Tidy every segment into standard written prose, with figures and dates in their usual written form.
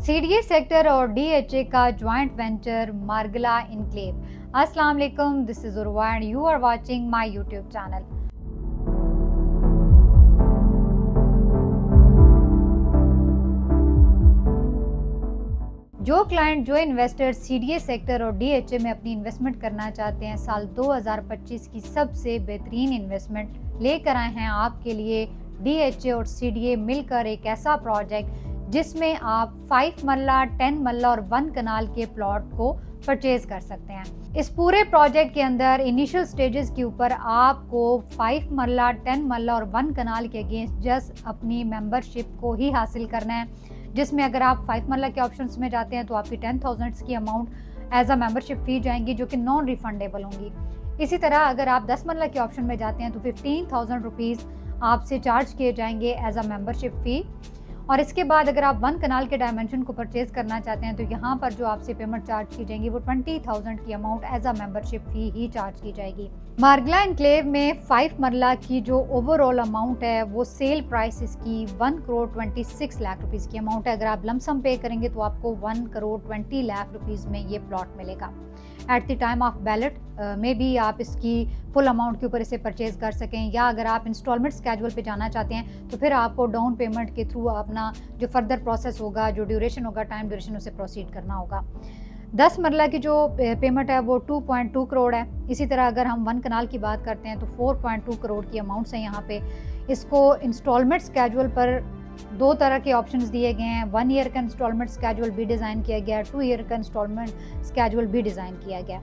CDA sector और DHA का joint venture Margalla enclave. अस्सलाम वालेकुम, this is Urwa and you are watching my YouTube channel. जो क्लाइंट, जो इन्वेस्टर सीडीए सेक्टर और डीएचए में अपनी इन्वेस्टमेंट करना चाहते हैं, साल 2025 की सबसे बेहतरीन इन्वेस्टमेंट लेकर आए हैं आपके लिए डीएचए और सीडीए मिलकर एक ऐसा प्रोजेक्ट जिसमें आप 5 मरला, 10 मरला और 1 कनाल के प्लॉट को परचेज कर सकते हैं। इस पूरे प्रोजेक्ट के अंदर इनिशियल स्टेजेस के ऊपर आपको 5 मरला, 10 मरला और 1 कनाल के अगेंस्ट जस्ट अपनी मेंबरशिप को ही हासिल करना है, जिसमें अगर आप 5 मरला के ऑप्शंस में जाते हैं तो आपकी 10,000 की amount as a membership fee जाएंगी, जो कि नॉन रिफंडेबल होंगी। इसी तरह अगर आप 10 मरला के ऑप्शन में जाते हैं तो 15,000 रुपीज़ आपसे चार्ज किए जाएंगे एज अ मेंबरशिप फ़ी। और इसके बाद अगर आप 1 कनाल के डायमेंशन को परचेज करना चाहते हैं तो यहाँ पर जो आपसे पेमेंट चार्ज की जाएंगी वो 20,000 की amount as a membership fee ही चार्ज की जाएगी। मार्गला इनक्लेव में 5 मरला की जो ओवरऑल अमाउंट है वो सेल प्राइस इसकी 1 करोड़ 26 लाख रुपीज़ की अमाउंट है। अगर आप लमसम पे करेंगे तो आपको 1 करोड़ 20 लाख रुपीज़ में ये प्लॉट मिलेगा। At the time of ballot में भी आप इसकी फुल अमाउंट के ऊपर इसे परचेज कर सकें, या अगर आप इंस्टॉलमेंट स्केड्यूल पे जाना चाहते हैं तो फिर आपको डाउन पेमेंट के थ्रू अपना जो फर्दर प्रोसेस होगा, जो ड्यूरेशन होगा, टाइम ड्यूरेशन, उसे प्रोसीड करना होगा। 10 मरला की जो पेमेंट है वो 2.2 करोड़ है। इसी तरह अगर हम 1 कनाल की बात करते हैं तो 4.2 करोड़ की अमाउंट्स हैं यहाँ पे। इसको इंस्टॉलमेंट स्केड्यूल पर 2 तरह के ऑप्शंस दिए गए हैं। 1 ईयर का इंस्टॉलमेंट स्केड्यूल भी डिज़ाइन किया गया है, 2 ईयर का इंस्टॉलमेंट स्केड्यूल भी डिज़ाइन किया गया।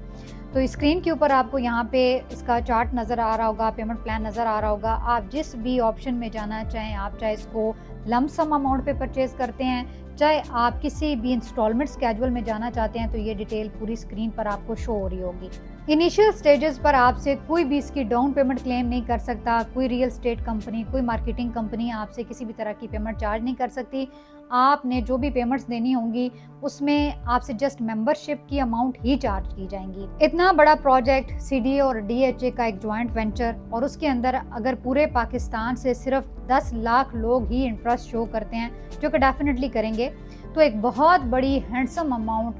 तो स्क्रीन के ऊपर आपको यहाँ पे इसका चार्ट नज़र आ रहा होगा, पेमेंट प्लान नज़र आ रहा होगा। आप जिस भी ऑप्शन में जाना चाहें, आप चाहे इसको लमसम अमाउंट पे परचेज करते हैं, चाहे आप किसी भी इंस्टॉलमेंट स्केड्यूल में जाना चाहते हैं, तो ये डिटेल पूरी स्क्रीन पर आपको शो हो रही होगी। इनिशियल स्टेजेस पर आपसे कोई भी इसकी डाउन पेमेंट क्लेम नहीं कर सकता। कोई रियल एस्टेट कंपनी, कोई मार्केटिंग कंपनी आपसे किसी भी तरह की पेमेंट चार्ज नहीं कर सकती। आपने जो भी पेमेंट्स देनी होंगी उसमें आपसे जस्ट मेंबरशिप की अमाउंट ही चार्ज की जाएंगी। इतना बड़ा प्रोजेक्ट सीडीए और डीएचए का एक ज्वाइंट वेंचर, और उसके अंदर अगर पूरे पाकिस्तान से सिर्फ 10 लाख लोग ही इंटरेस्ट शो करते हैं, जो कि डेफिनेटली करेंगे, तो एक बहुत बड़ी हैंडसम अमाउंट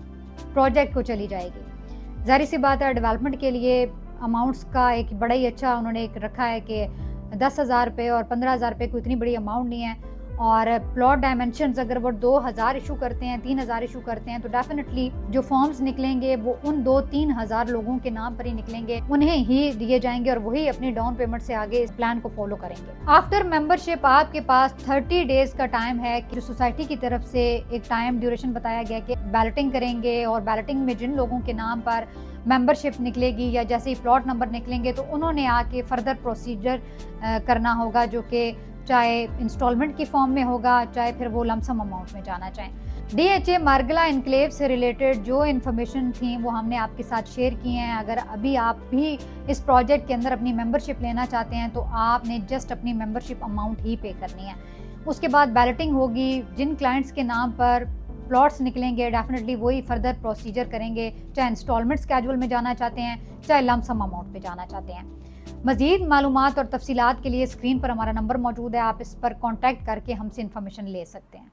प्रोजेक्ट को चली जाएगी। जाहिर सी बात है, डेवलपमेंट के लिए अमाउंट्स का एक बड़ा ही अच्छा उन्होंने एक रखा है कि 10,000 रुपये और 15,000 रुपये कोई इतनी बड़ी अमाउंट नहीं है। और प्लॉट डायमेंशंस अगर वो 2,000 इशू करते हैं, 3,000 इशू करते हैं, तो डेफिनेटली जो फॉर्म्स निकलेंगे वो उन 2-3 हज़ार लोगों के नाम पर ही निकलेंगे, उन्हें ही दिए जाएंगे और वही अपनी डाउन पेमेंट से आगे इस प्लान को फॉलो करेंगे। आफ्टर मेंबरशिप आपके पास 30 डेज का टाइम है कि जो सोसाइटी की तरफ से एक टाइम ड्यूरेशन बताया गया कि बैलेटिंग करेंगे, और बैलेटिंग में जिन लोगों के नाम पर मेंबरशिप निकलेगी या जैसे ही प्लॉट नंबर निकलेंगे तो उन्होंने आके फर्दर प्रोसीजर करना होगा, जो कि चाहे इंस्टॉलमेंट की फॉर्म में होगा, चाहे फिर वो लमसम अमाउंट में जाना चाहें। डीएचए मार्गला इनक्लेव से रिलेटेड जो इन्फॉर्मेशन थी वो हमने आपके साथ शेयर की हैं। अगर अभी आप भी इस प्रोजेक्ट के अंदर अपनी मेंबरशिप लेना चाहते हैं तो आपने जस्ट अपनी मेंबरशिप अमाउंट ही पे करनी है। उसके बाद बैलेटिंग होगी, जिन क्लाइंट्स के नाम पर प्लॉट्स निकलेंगे डेफिनेटली वही फर्दर प्रोसीजर करेंगे, चाहे इंस्टॉलमेंट स्केड्यूल में जाना चाहते हैं, चाहे लमसम अमाउंट पे जाना चाहते हैं। मज़ीद मालूमात और तफसीलात के लिए स्क्रीन पर हमारा नंबर मौजूद है, आप इस पर कॉन्टैक्ट करके हमसे इन्फॉर्मेशन ले सकते हैं।